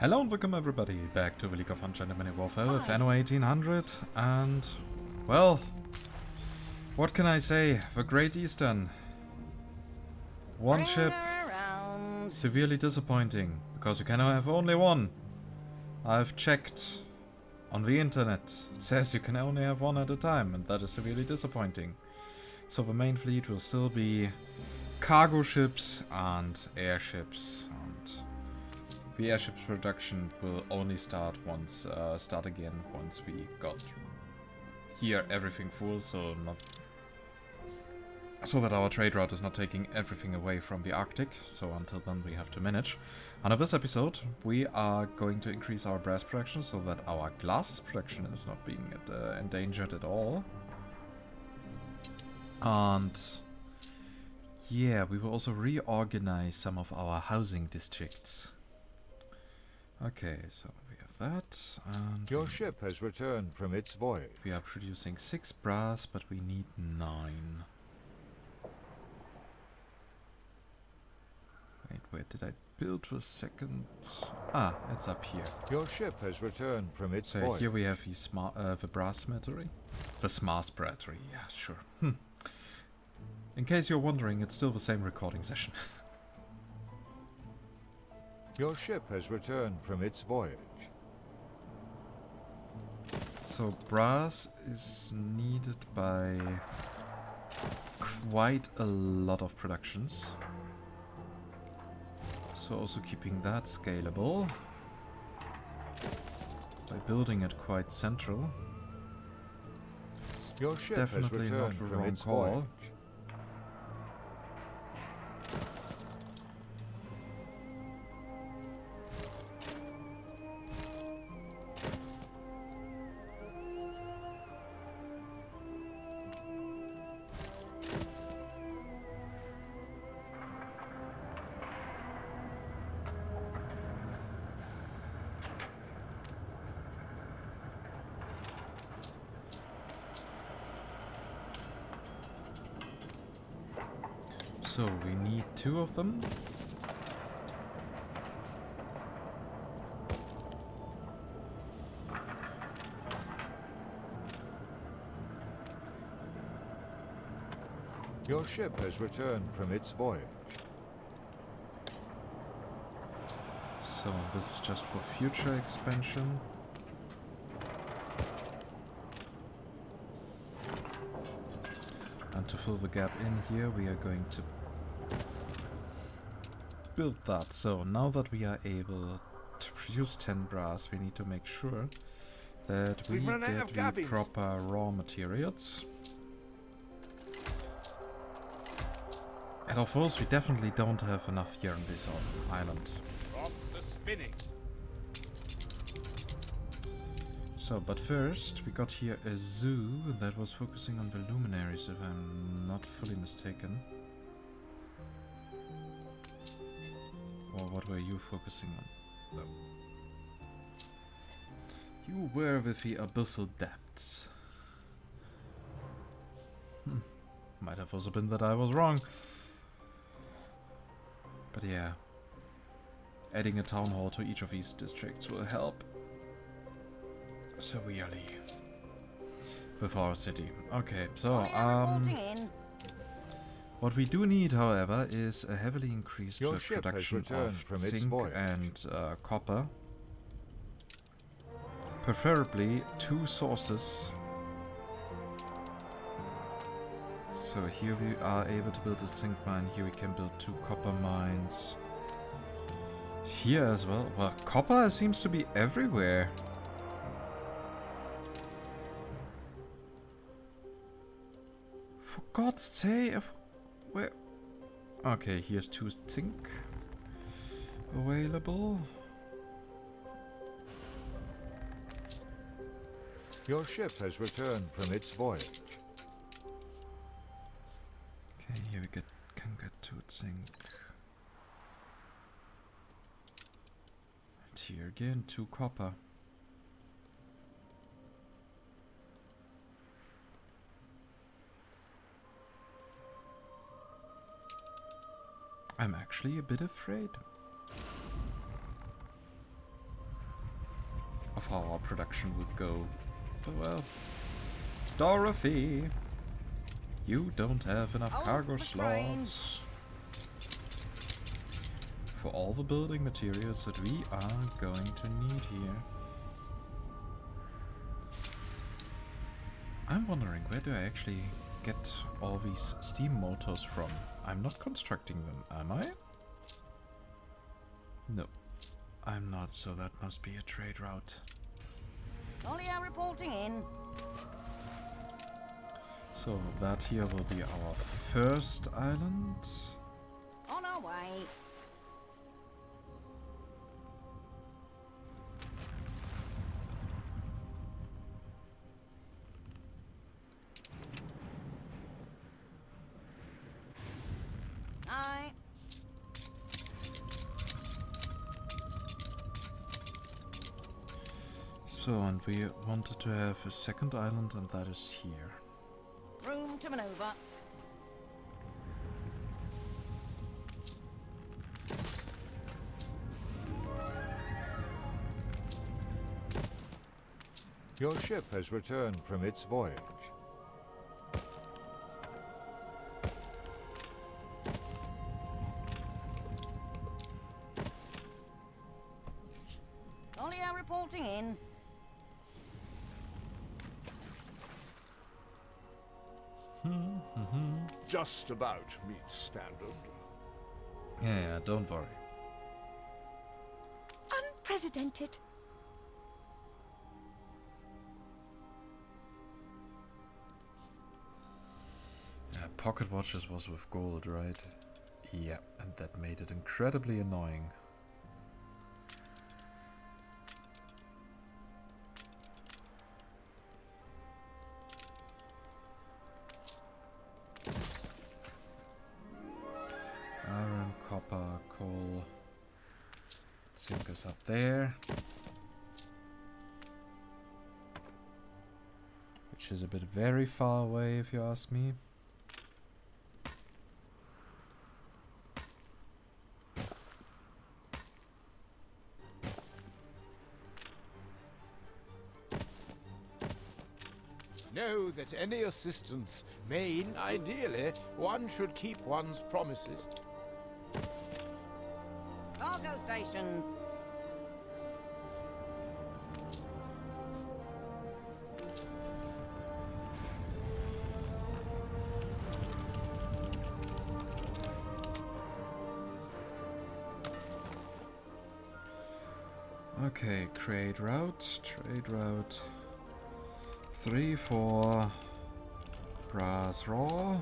Hello and welcome everybody back to the League of Ungentlemanly Warfare with Anno 1800 and, well, what can I say? The Great Eastern. One ship, severely disappointing, because you can have only one. I've checked on the internet. It says you can only have one at a time, and that is severely disappointing. So the main fleet will still be cargo ships and airships, and the airships production will only start again once we got here everything full, so that our trade route is not taking everything away from the Arctic. So until then we have to manage. On this episode we are going to increase our brass production so that our glasses production is not being endangered at all. And yeah, we will also reorganize some of our housing districts. Okay, so we have that, and your ship has returned from its voyage. We are producing 6 brass, but we need 9. Wait, where did I build the second? Ah, it's up here. Your ship has returned from its So voyage. here we have the brass smeltery. The smart smeltery, yeah, sure. In case you're wondering, it's still the same recording session. Your ship has returned from its voyage. So brass is needed by quite a lot of productions. So also keeping that scalable by building it quite central. It's your ship definitely has not returned the from wrong its call. voyage. So we need 2 of them. Your ship has returned from its voyage. So this is just for future expansion. And to fill the gap in here, we are going to build that. So now that we are able to produce 10 brass, we need to make sure that we get the proper raw materials. And of course, we definitely don't have enough here on this island. So, but first, we got here a zoo that was focusing on the luminaries, if I'm not fully mistaken. Or what were you focusing on? No. You were with the abyssal depths. Might have also been that I was wrong. But yeah, adding a town hall to each of these districts will help severely with our city. Okay, so what we do need, however, is a heavily increased production of zinc and copper. Preferably 2 sources. So here we are able to build a zinc mine, here we can build 2 copper mines. Here as well. Well, copper seems to be everywhere. For God's sake, where? Okay, here's 2 zinc available. Your ship has returned from its voyage. Okay, here we can get 2 zinc. And here again, 2 copper. I'm actually a bit afraid. of how our production would go. But well, Dorothy, you don't have enough cargo slots for all the building materials that we are going to need here. I'm wondering, where do I actually get all these steam motors from? I'm not constructing them, am I? No, I'm not, so that must be a trade route. Ollia reporting in. So that here will be our first island. On our way. Aye. So, and we wanted to have a second island, and that is here. Room to maneuver. Your ship has returned from its voyage. Ollia reporting in. Just about meets standard. Yeah, don't worry. Unprecedented. Pocket watches was with gold, right? Yeah, and that made it incredibly annoying. Iron, copper, coal. Zinc is up there. Which is a bit very far away if you ask me. Know that any assistance mean, ideally, one should keep one's promises. Cargo stations. Okay, trade route. 3, 4, brass raw.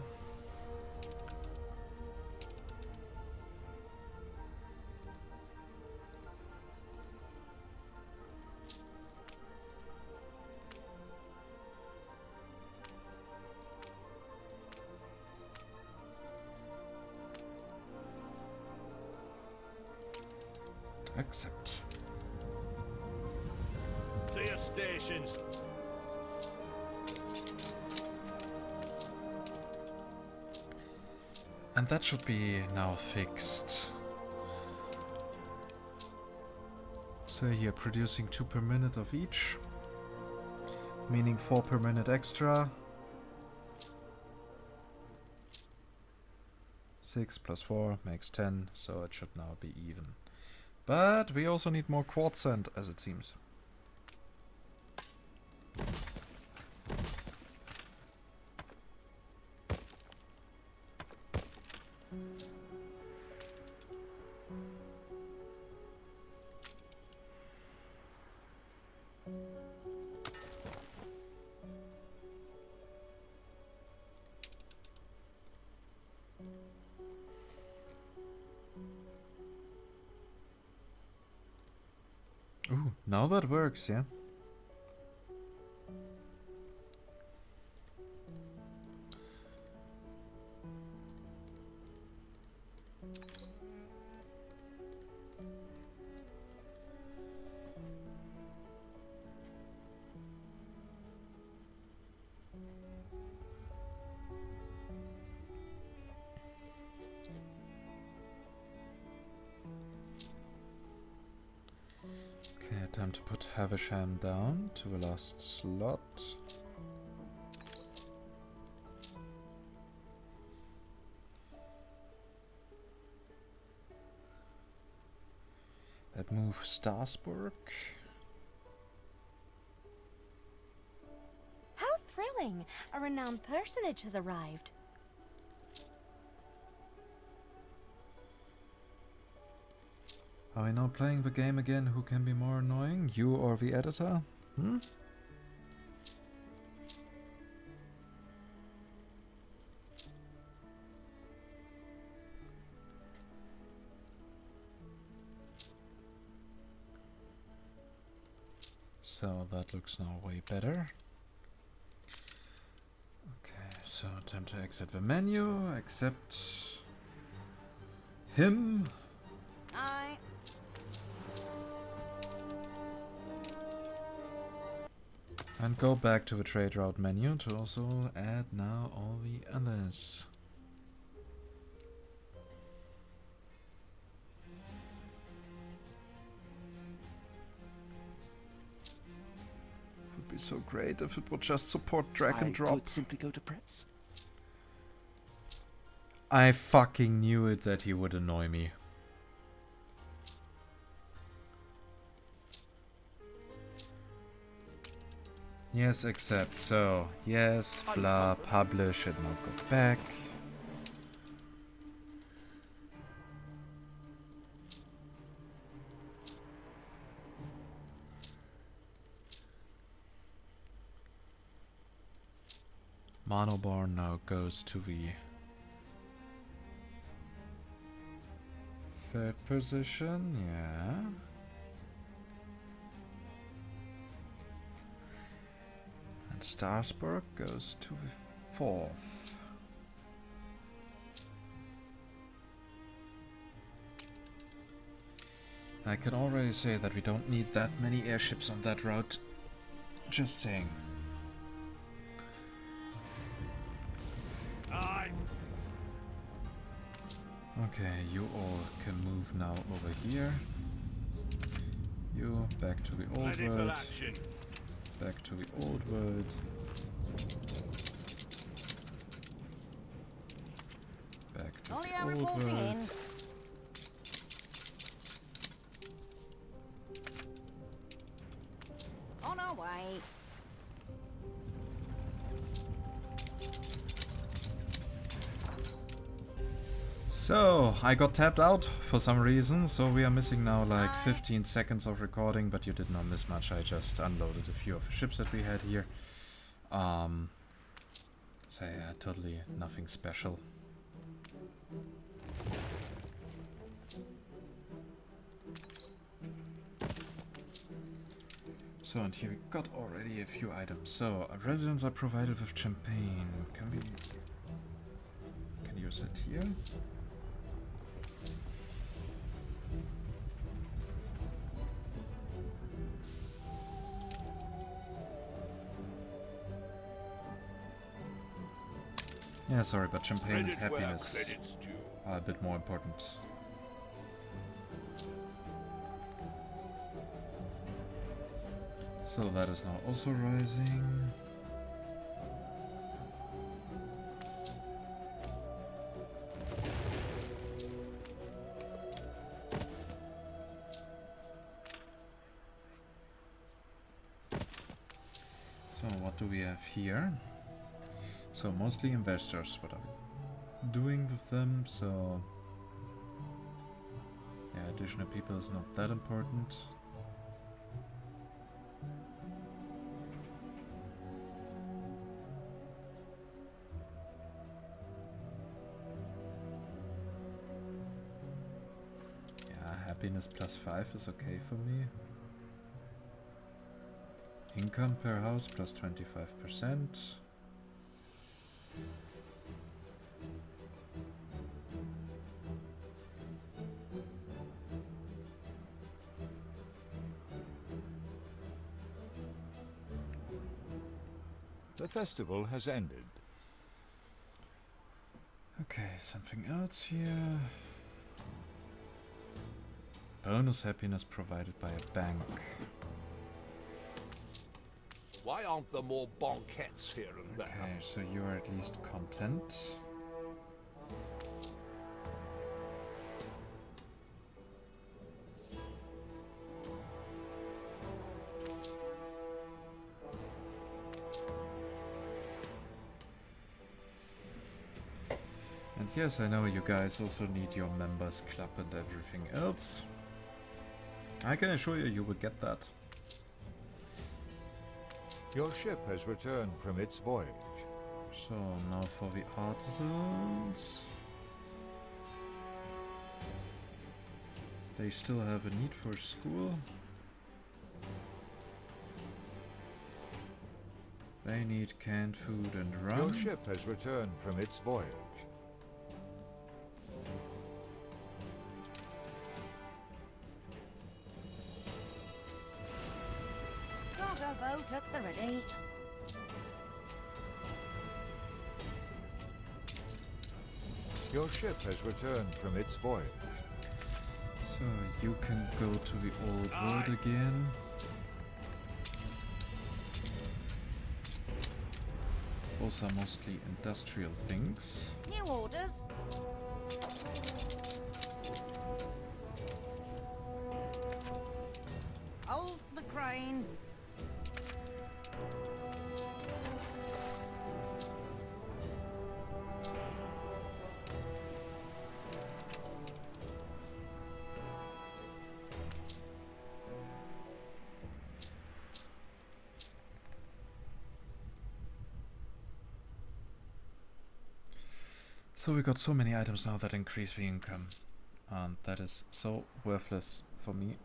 Accept. To your stations. And that should be now fixed. So here, producing 2 per minute of each, meaning 4 per minute extra. 6 plus 4 makes 10, so it should now be even. But we also need more quartz sand, as it seems. Ooh, now that works, yeah. time to put Havisham down to the last slot. That move Starsburg. How thrilling! A renowned personage has arrived. Are we now playing the game again? Who can be more annoying? You or the editor? Hmm? So that looks now way better. Okay, so time to exit the menu, accept him. Aye. And go back to the trade route menu to also add now all the others. Would be so great if it would just support drag and drop. Could simply go to press. I fucking knew it that he would annoy me. Yes, accept. So, yes, blah, publish, should not go back. Monoborn now goes to the third position, yeah. And Starsburg goes to the fourth. I can already say that we don't need that many airships on that route. Just saying. Aye. Okay, you all can move now over here. You back to the old Ready for world. action. Back to the old world. Back to Ollie the old reporting world. in. On our way. So, I got tapped out for some reason, so we are missing now like 15 seconds of recording, but you did not miss much. I just unloaded a few of the ships that we had here. So yeah, totally nothing special. So, and here we got already a few items. So, residents are provided with champagne. Can we use it here? Yeah, sorry, but champagne and Credit where happiness credit's due. are a bit more important. So that is now also rising. So what do we have here? So mostly investors. What are we doing with them? So yeah, additional people is not that important. Yeah, happiness +5 is okay for me. Income per house +25%. The festival has ended. Okay, something else here. Bonus happiness provided by a bank. Why aren't there more banquets here and there? Okay, so you are at least content. And yes, I know you guys also need your members club and everything else. I can assure you, you will get that. Your ship has returned from its voyage. So now for the artisans. They still have a need for school. They need canned food and rum. Your ship has returned from its voyage. Cargo boat at the ready. Your ship has returned from its voyage. So you can go to the old world again. Those are mostly industrial things. New orders. Hold the crane. So we got so many items now that increase the income. And that is so worthless for me.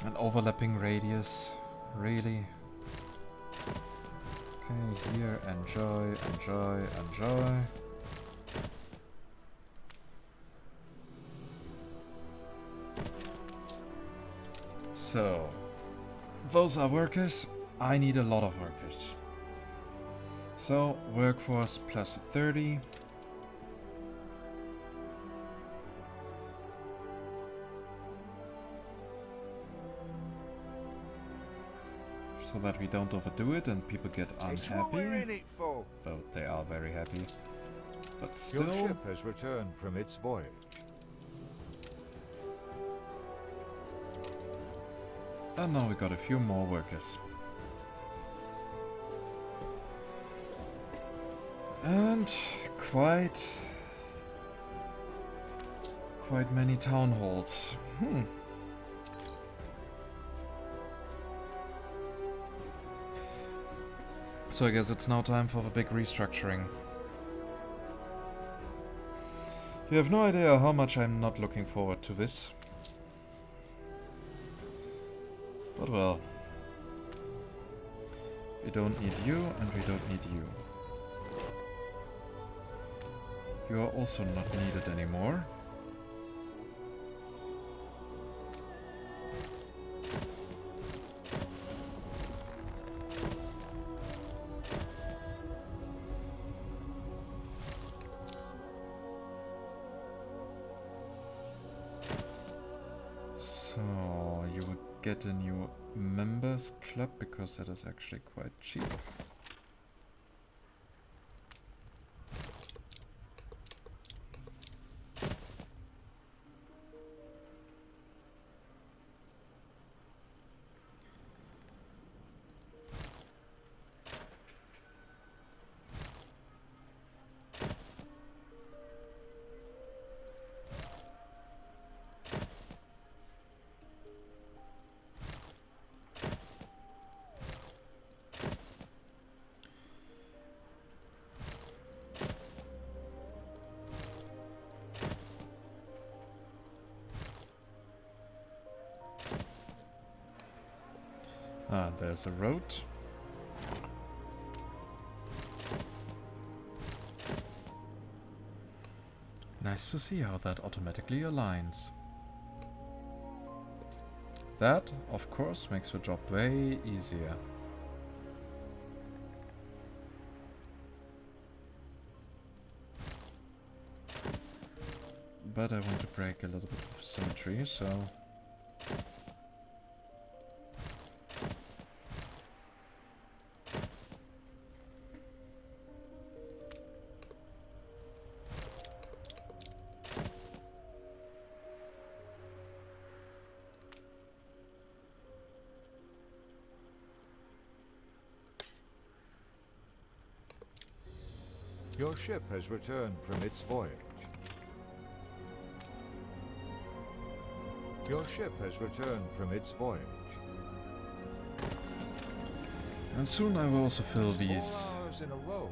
An overlapping radius, really? Okay, here, enjoy, enjoy, enjoy. So, those are workers. I need a lot of workers. So, workforce plus 30. So that we don't overdo it and people get It's what we're in unhappy. it for. Though they are very happy. But Your still, ship has returned from its voyage. and now we got a few more workers. And quite many town halls. So I guess it's now time for the big restructuring. You have no idea how much I'm not looking forward to this. But well, we don't need you and we don't need you. You are also not needed anymore. So you would get a new members club because that is actually quite cheap. Ah, there's a road. Nice to see how that automatically aligns. That, of course, makes the job way easier. but I want to break a little bit of symmetry, so... Your ship has returned from its voyage. Your ship has returned from its voyage. And soon I will also fill these. 4 hours in a row.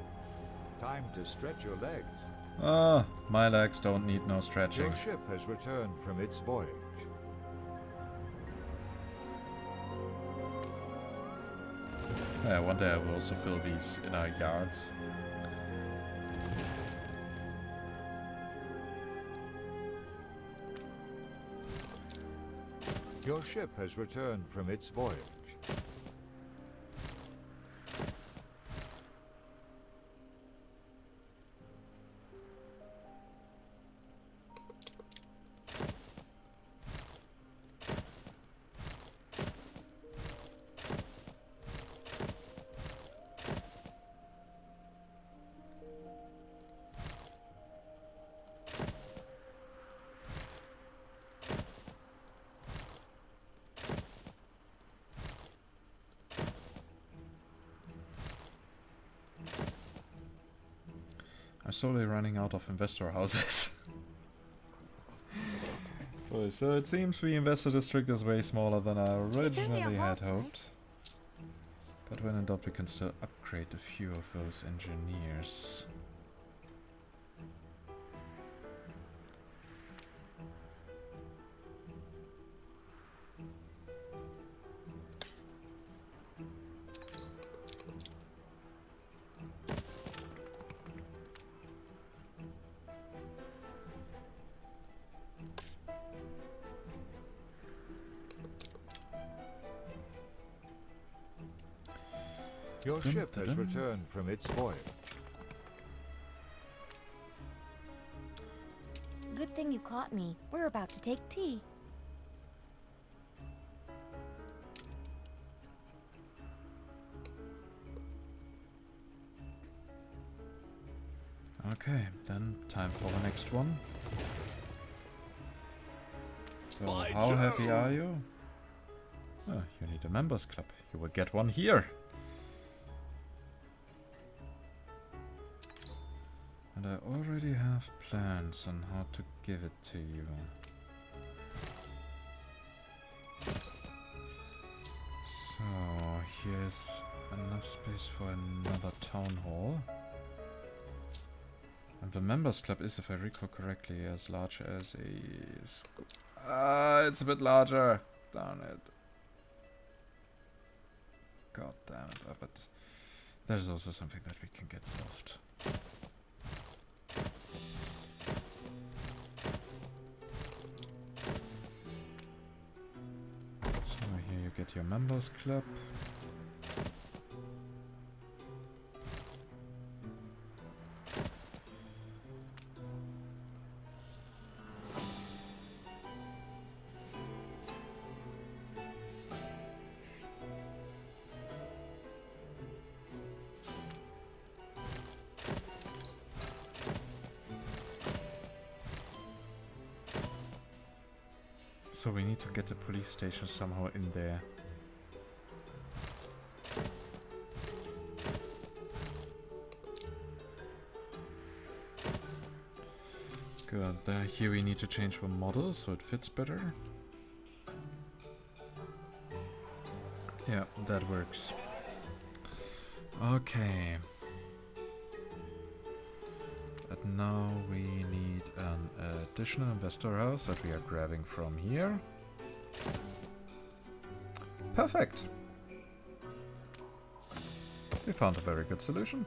Time to stretch your legs. Ah, my legs don't need no stretching. Your ship has returned from its voyage. Yeah, one day I will also fill these in our yards. Your ship has returned from its voyage. I'm slowly running out of investor houses. Oh, so it seems the investor district is way smaller than I originally had hoped. But when in doubt, we can still upgrade a few of those engineers. Your ship has returned from its voyage. Good thing you caught me. We're about to take tea. Okay, then time for the next one. So, By how happy Jove! are you? Oh, you need a members club. You will get one here. And I already have plans on how to give it to you. So, here's enough space for another town hall. And the members club is, if I recall correctly, as large as a school. Ah, it's a bit larger. Darn it. God damn it. But there's also something that we can get solved. So here you get your members club. So we need to get the police station somehow in there. Good, here we need to change the model so it fits better. Yeah, that works. Okay. But now we need an additional investor house that we are grabbing from here. Perfect! We found a very good solution.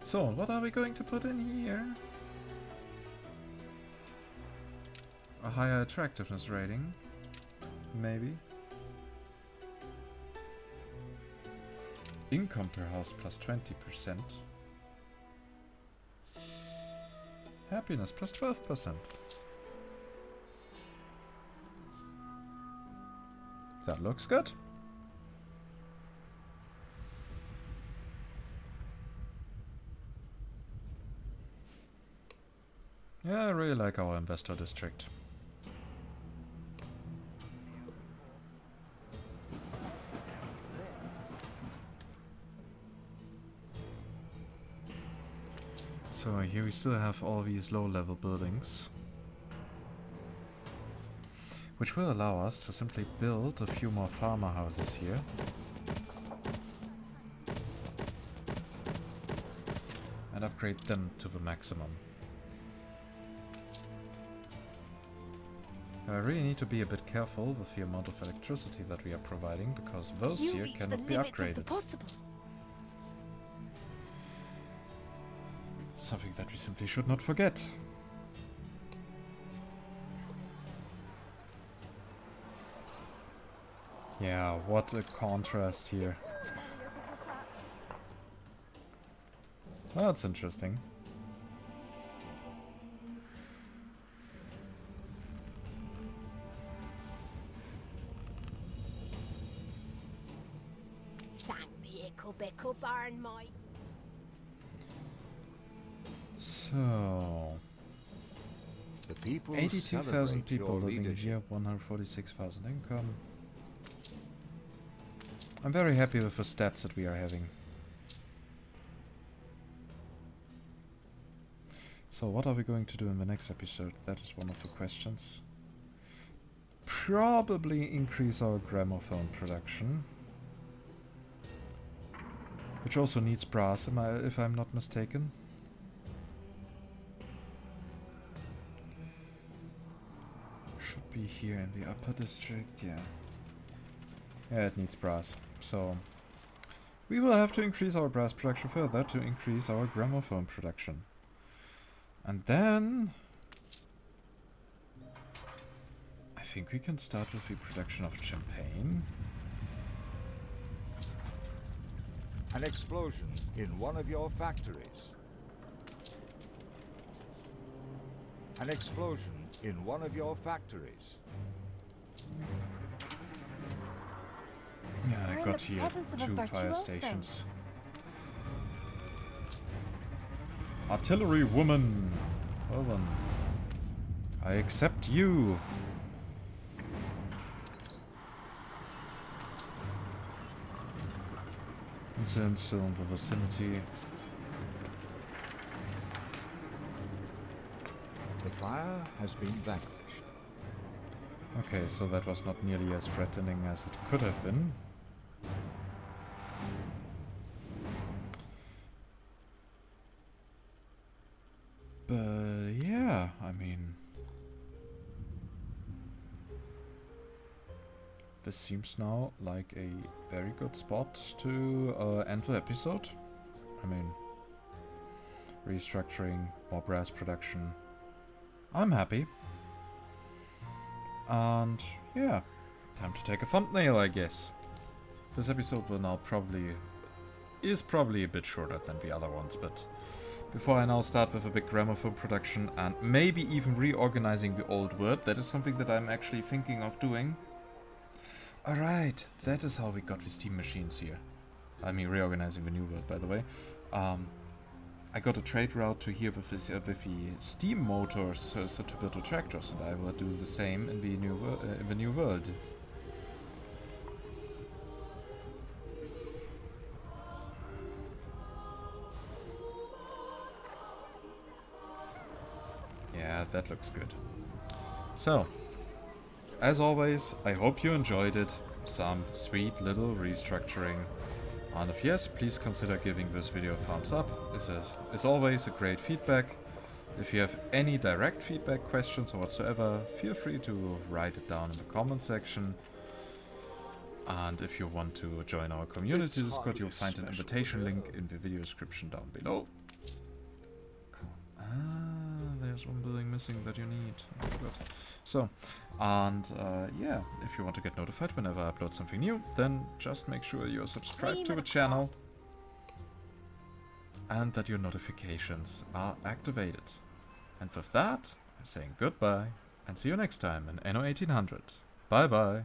So, what are we going to put in here? higher attractiveness rating. Maybe. Income per house plus 20%. Happiness plus 12%. That looks good. Yeah, I really like our investor district. So here we still have all these low-level buildings, which will allow us to simply build a few more farmer houses here. And upgrade them to the maximum. I really need to be a bit careful with the amount of electricity that we are providing, because those here cannot be upgraded. Something that we simply should not forget. Yeah, what a contrast here. That's interesting. So, The people 82,000 celebrate people your living leadership. here, 146,000 income. I'm very happy with the stats that we are having. So what are we going to do in the next episode? That is one of the questions. Probably increase our gramophone production. Which also needs brass, if I'm not mistaken. Should be here in the upper district, yeah. Yeah, it needs brass. So we will have to increase our brass production further to increase our gramophone production. And then I think we can start with the production of champagne. An explosion in one of your factories. An explosion in one of your factories. Yeah, We're I in got the here presence of a 2 fire virtuoso. stations. Artillery woman! Well then. I accept you! Incident still in the vicinity. The fire has been vanquished. Okay, so that was not nearly as threatening as it could have been. But yeah, I mean, this seems now like a very good spot to end the episode. I mean, restructuring, more brass production. I'm happy. And yeah, time to take a thumbnail, I guess. This episode will now is probably a bit shorter than the other ones, but before I now start with a big gramophone production and maybe even reorganizing the old world, that is something that I'm actually thinking of doing. Alright, that is how we got the steam machines here. I mean, reorganizing the new world, by the way. I got a trade route to here with the steam motors, so to build the tractors, and I will do the same in the new world. Yeah, that looks good. So, as always, I hope you enjoyed it. Some sweet little restructuring. And if yes, please consider giving this video a thumbs up. It's always a great feedback. If you have any direct feedback, questions or whatsoever, feel free to write it down in the comment section. And if you want to join our community Discord, you'll find an invitation link in the video description down below. There's there's one building missing that you need. Oh, good. So, and yeah, if you want to get notified whenever I upload something new, then just make sure you're subscribed to the channel and that your notifications are activated. And with that, I'm saying goodbye and see you next time in Anno 1800. Bye bye.